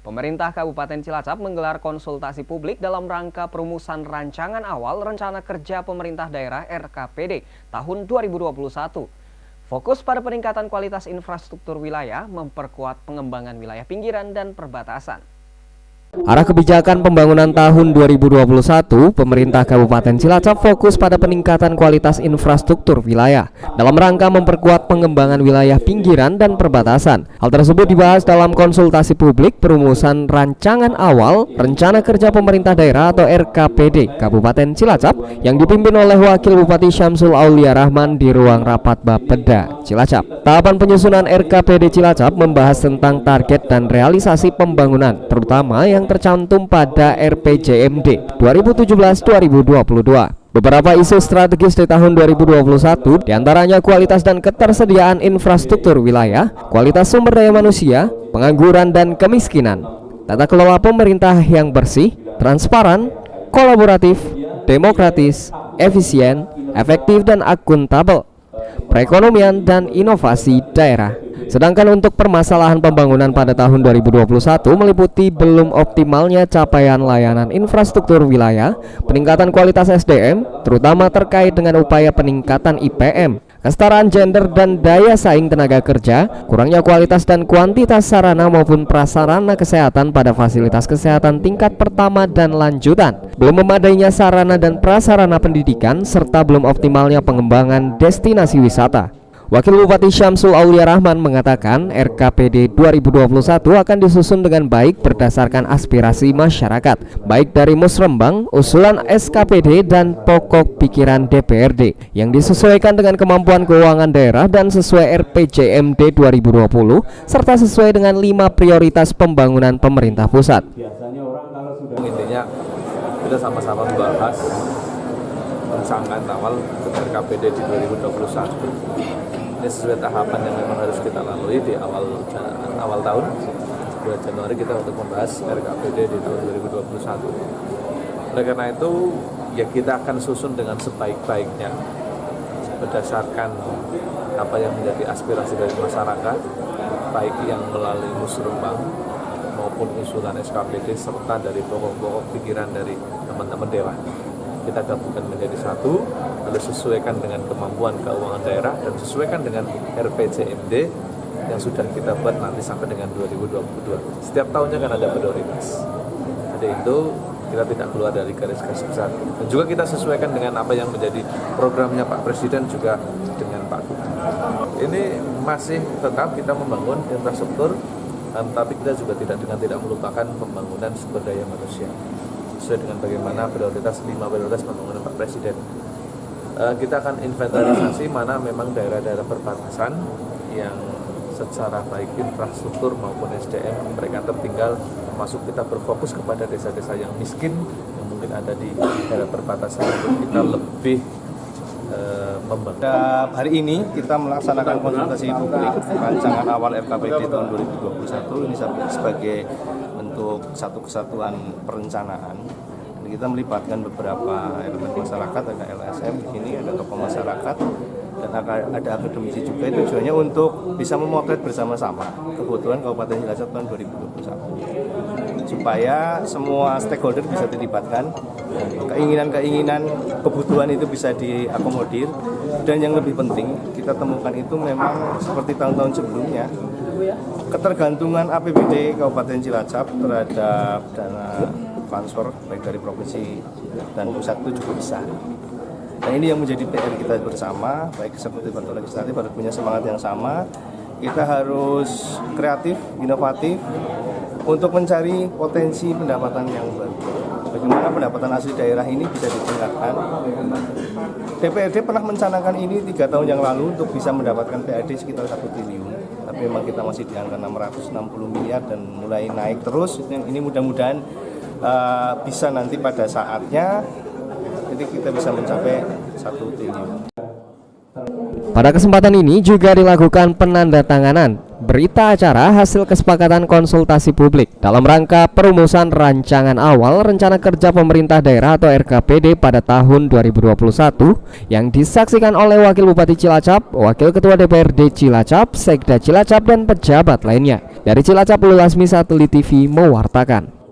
Pemerintah Kabupaten Cilacap menggelar konsultasi publik dalam rangka perumusan rancangan awal Rencana Kerja Pemerintah Daerah (RKPD) tahun 2021. Fokus pada peningkatan kualitas infrastruktur wilayah, memperkuat pengembangan wilayah pinggiran dan perbatasan. Arah kebijakan pembangunan tahun 2021, pemerintah Kabupaten Cilacap fokus pada peningkatan kualitas infrastruktur wilayah dalam rangka memperkuat pengembangan wilayah pinggiran dan perbatasan. Hal tersebut dibahas dalam konsultasi publik perumusan rancangan awal Rencana Kerja Pemerintah Daerah atau RKPD Kabupaten Cilacap yang dipimpin oleh Wakil Bupati Syamsul Aulia Rahman di ruang rapat Bapeda Cilacap. Tahapan penyusunan RKPD Cilacap membahas tentang target dan realisasi pembangunan, terutama yang tercantum pada RPJMD 2017-2022. Beberapa isu strategis di tahun 2021 diantaranya kualitas dan ketersediaan infrastruktur wilayah, kualitas sumber daya manusia, pengangguran dan kemiskinan, tata kelola pemerintah yang bersih, transparan, kolaboratif, demokratis, efisien, efektif dan akuntabel, perekonomian dan inovasi daerah. Sedangkan untuk permasalahan pembangunan pada tahun 2021 meliputi belum optimalnya capaian layanan infrastruktur wilayah, peningkatan kualitas SDM, terutama terkait dengan upaya peningkatan IPM, kesetaraan gender dan daya saing tenaga kerja, kurangnya kualitas dan kuantitas sarana maupun prasarana kesehatan pada fasilitas kesehatan tingkat pertama dan lanjutan, belum memadainya sarana dan prasarana pendidikan, serta belum optimalnya pengembangan destinasi wisata. Wakil Bupati Syamsul Aulia Rahman mengatakan RKPD 2021 akan disusun dengan baik berdasarkan aspirasi masyarakat, baik dari Musrembang, usulan SKPD dan pokok pikiran DPRD yang disesuaikan dengan kemampuan keuangan daerah dan sesuai RPJMD 2020 serta sesuai dengan 5 prioritas pembangunan pemerintah pusat. Intinya kita sama-sama membahas rancangan awal RKPD di 2021. Ini sesuai tahapan yang memang harus kita lalui di awal tahun. Bulan Januari kita untuk membahas RKPD di tahun 2021. Oleh karena itu, ya kita akan susun dengan sebaik-baiknya berdasarkan apa yang menjadi aspirasi dari masyarakat, baik yang melalui Musrembang maupun usulan SKPD serta dari pokok-pokok pikiran dari teman-teman dewan. Kita gabungkan menjadi satu, lalu sesuaikan dengan kemampuan keuangan daerah dan sesuaikan dengan RPJMD yang sudah kita buat nanti sampai dengan 2022. Setiap tahunnya kan ada prioritas. Jadi itu kita tidak keluar dari garis-garis besar. Dan juga kita sesuaikan dengan apa yang menjadi programnya Pak Presiden juga dengan Pak Gubernur. Ini masih tetap kita membangun infrastruktur, tapi kita juga tidak melupakan pembangunan sumber daya manusia. Sesuai dengan bagaimana prioritas 5 prioritas pembangunan Pak Presiden. Kita akan inventarisasi mana memang daerah-daerah perbatasan yang secara baik infrastruktur maupun SDM mereka tertinggal, termasuk kita berfokus kepada desa-desa yang miskin yang mungkin ada di daerah perbatasan untuk kita lebih membangun. Hari ini kita melaksanakan konsultasi publik rancangan awal RKPD tahun 2021 ini sebagai bentuk satu kesatuan perencanaan. Dan kita melibatkan beberapa elemen masyarakat, ada LSM di sini, ada tokoh masyarakat, dan ada akademisi juga. Itu tujuannya untuk bisa memotret bersama-sama kebutuhan Kabupaten Cilacap tahun 2021 supaya semua stakeholder bisa dilibatkan, keinginan-keinginan, kebutuhan itu bisa diakomodir. Dan yang lebih penting kita temukan itu memang seperti tahun-tahun sebelumnya, ketergantungan APBD Kabupaten Cilacap terhadap dana transfer baik dari provinsi dan pusat itu cukup besar. Nah, ini yang menjadi PR kita bersama, baik eksekutif atau legislatif harus punya semangat yang sama. Kita harus kreatif, inovatif untuk mencari potensi pendapatan yang baru. Bagaimana pendapatan asli daerah ini bisa ditingkatkan. DPRD pernah mencanangkan ini 3 tahun yang lalu untuk bisa mendapatkan PAD sekitar 1 triliun. Tapi memang kita masih di angka 660 miliar dan mulai naik terus. Ini mudah-mudahan bisa nanti pada saatnya jadi kita bisa mencapai 1 triliun. Pada kesempatan ini juga dilakukan penandatanganan Berita acara hasil kesepakatan konsultasi publik dalam rangka perumusan rancangan awal rencana kerja pemerintah daerah atau RKPD pada tahun 2021 yang disaksikan oleh Wakil Bupati Cilacap, Wakil Ketua DPRD Cilacap, Sekda Cilacap dan pejabat lainnya. Dari Cilacap, Lula Asmi, Satelit TV mewartakan.